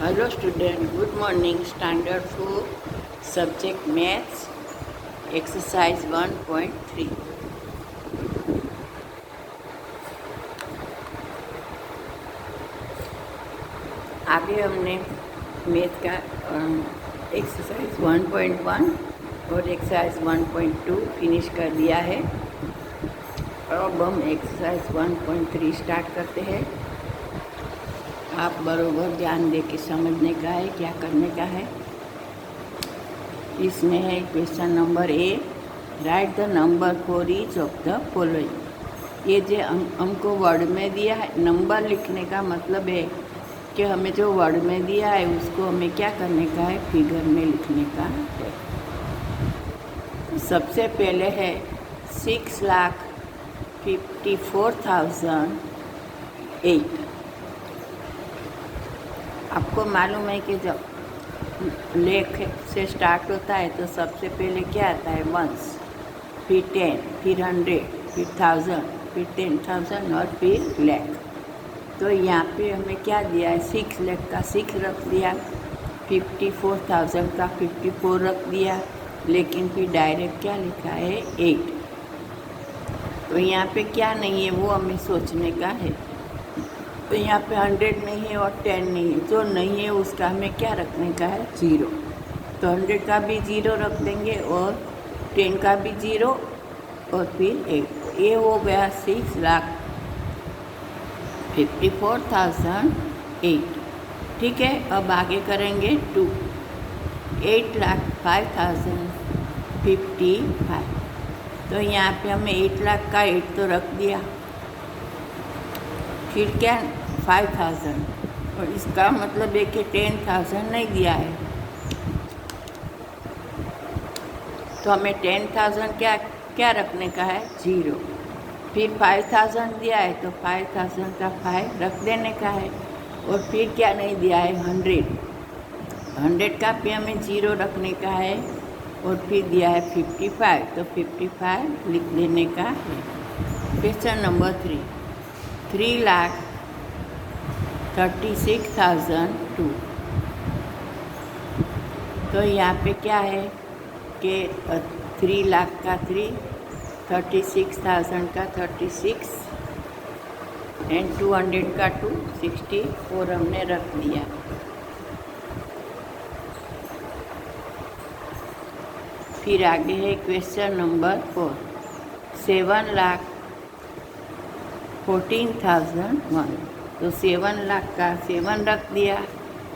Hello student, good morning. Standard 4, subject maths, exercise 1.3. आगे हमने math का एक्सरसाइज 1.1 और एक्सरसाइज 1.2 फिनिश कर दिया है। अब हम एक्सरसाइज 1.3 स्टार्ट करते हैं। आप बरोबर ध्यान दे के समझने का है, क्या करने का है। इसमें है question number A, right the number for each of the following. ये जो हमको वर्ड में दिया है, नंबर लिखने का मतलब है कि हमें जो वर्ड में दिया है उसको हमें क्या करने का है, फिगर में लिखने का है। सबसे पहले है 6,54,008। आपको मालूम है कि जब लेख से स्टार्ट होता है तो सबसे पहले क्या आता है, वंस, फिर 10, फिर 100, फिर 1000, फिर 10,000 और फिर लाख। तो यहाँ पे हमें क्या दिया है, 6 लाख का 6 रख दिया, 54,000 का 54 रख दिया, लेकिन फिर डायरेक्ट क्या लिखा है, 8। तो यहाँ पे क्या नहीं है वो हमें सोचने का है। तो यहाँ पे 100 नहीं है और 10 नहीं है, जो नहीं है उसका हमें क्या रखने का है, 0। तो 100 का भी 0 रख देंगे और 10 का भी 0 और फिर 8। ये हो गया 6,54,008। ठीक है, अब आगे करेंगे 2, 8,05,055। तो यहाँ पे हमें 8 लाख का 8 तो रख दिया, फिर क्या 5,000, और इसका मतलब है कि 10,000 नहीं दिया है। तो हमें 10,000 क्या क्या रखने का है, 0। फिर 5,000 दिया है तो 5,000 का 5 रख देने का है। और फिर क्या नहीं दिया है, 100 का भी हमें 0 रखने का है। और फिर दिया है 55, तो 55 लिख देने का है। Question number 3, 3,36,002। तो यहाँ पे क्या है कि 3 लाख का 3, 36,000 का 36 एंड 200 का 2, 64 हमने रख दिया। फिर आगे है क्वेश्चन नंबर 4, 7,14,001। तो 7 लाख का 7 रख दिया,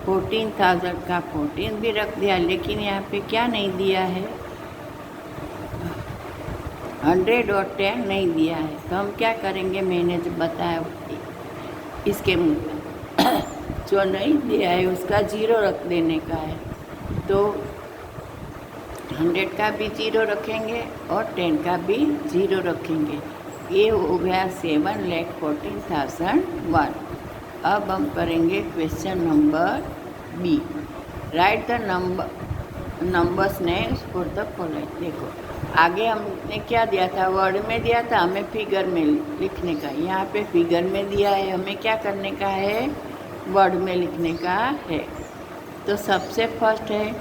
14,000 का 14 भी रख दिया, लेकिन यहाँ पे क्या नहीं दिया है, 100 और 10 नहीं दिया है। तो हम क्या करेंगे, मैंने जो बताया इसके मुँह जो नहीं दिया है उसका 0 रख देने का है। तो 100 का भी 0 रखेंगे और 10 का भी 0 रखेंगे। ये हो गया 7,14,001। अब हम करेंगे question number B, write the numbers names for the following. देखो आगे हमने क्या दिया था, वर्ड में दिया था, हमें फिगर में लिखने का। यहाँ पे फिगर में दिया है, हमें क्या करने का है, वर्ड में लिखने का है। तो सबसे फर्स्ट है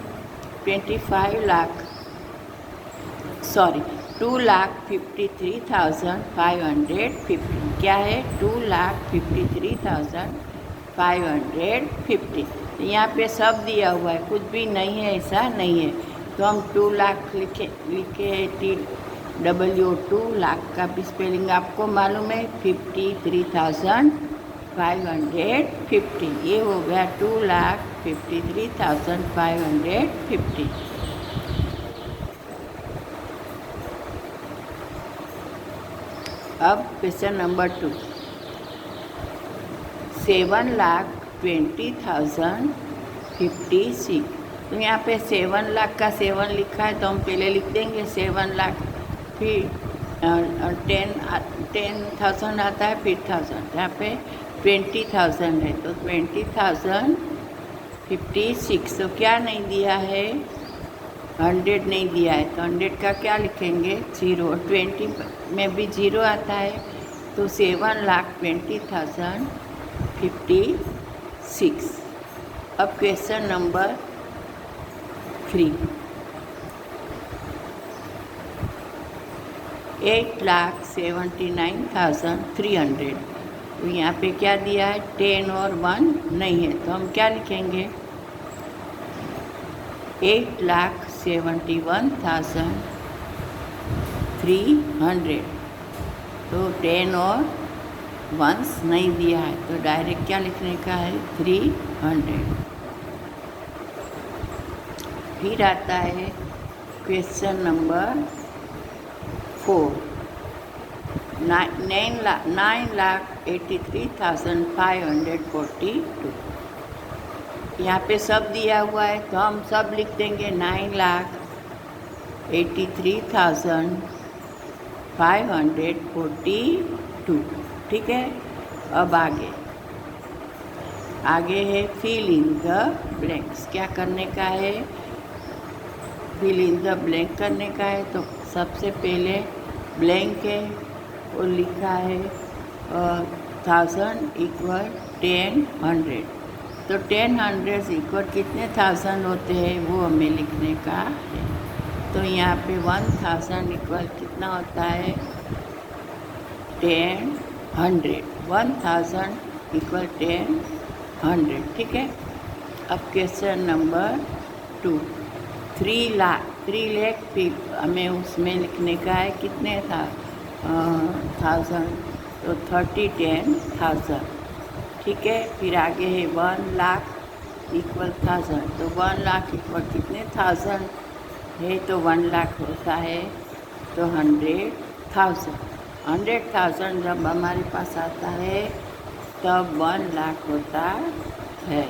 2,53,550। क्या है, 2,53,550। तो यहाँ पे सब दिया हुआ है, कुछ भी नहीं है, ऐसा नहीं है। तो हम 2 लाख लिखे TWO 2 लाख का भी स्पेलिंग आपको मालूम है, 53,550। ये हो गया 2,53,550। अब क्वेश्चन नंबर 2, 7,20,056। तो यहाँ पे 7 लाख का 7 लिखा है तो हम पहले लिख देंगे 7 लाख, फिर 10,000 आता है, फिर 1000, यहाँ पे 20,000 है तो 20,056। तो क्या नहीं दिया है, 100 नहीं दिया है, तो 100 का क्या लिखेंगे, 0। और 20 में भी 0 आता है, तो 7,20,056। अब क्वेश्चन नंबर 3, 8,79,300। तो यहाँ पे क्या दिया है, 10 और 1 नहीं है, तो हम क्या लिखेंगे, 8,71,300। तो 10 और 1 नहीं दिया है, तो डायरेक्ट क्या लिखने का है, 300। फिर आता है क्वेश्चन नंबर 4, 9,83,542। यहाँ पे सब दिया हुआ है, तो हम सब लिख देंगे 9,83,542। ठीक है। अब आगे है फिल इन द ब्लैंक्स। क्या करने का है, फिल इन द ब्लैंक करने का है। तो सबसे पहले ब्लैंक है, वो लिखा है 1000 इक्वल 10 100। तो 10 100 इक्वल कितने 1000 होते हैं, वो हमें लिखने का है। तो यहाँ पे 1000 इक्वल कितना होता है, 10 100। 1000 इक्वल 10 100। ठीक है। अब क्वेश्चन नंबर 2, 3 लाख हमें उसमें लिखने का है, कितने था 1000, तो 30 10 1000। ठीक है। फिर आगे है 1 लाख इक्वल 1000। तो 1 लाख इक्वल कितने 1000 है, तो 1 लाख होता है, तो 100,000। 100,000 जब हमारे पास आता है तब 1 लाख होता है।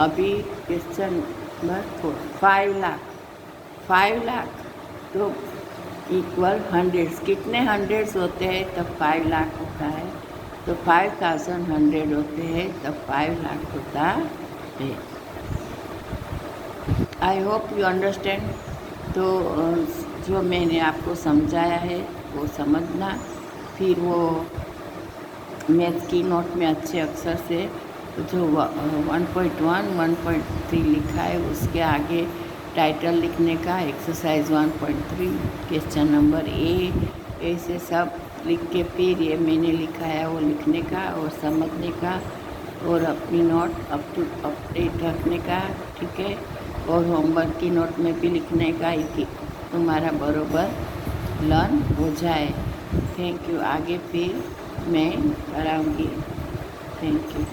अभी क्वेश्चन नंबर 4, 5 लाख। 5 लाख तो इक्वल 100, कितने 100 होते हैं तब 5 लाख होता है। तो 5,100 होते हैं तब 5 लाख होता है। I hope you understand. तो जो मैंने आपको समझाया है वो समझना, फिर वो मैथ की नोट में अच्छे अक्षर से जो 1.1 1.3 लिखा है उसके आगे टाइटल लिखने का, एक्सरसाइज 1.3 क्वेश्चन नंबर ए से सब लिख के फिर ये मैंने लिखा है वो लिखने का और समझने का और अपनी नोट अपडेट रखने का। ठीक है। और होमवर्क की नोट में भी लिखने का कि तुम्हारा बरोबर लर्न हो जाए। Thank you. आगे फिर मैं कराऊंगी। Thank you.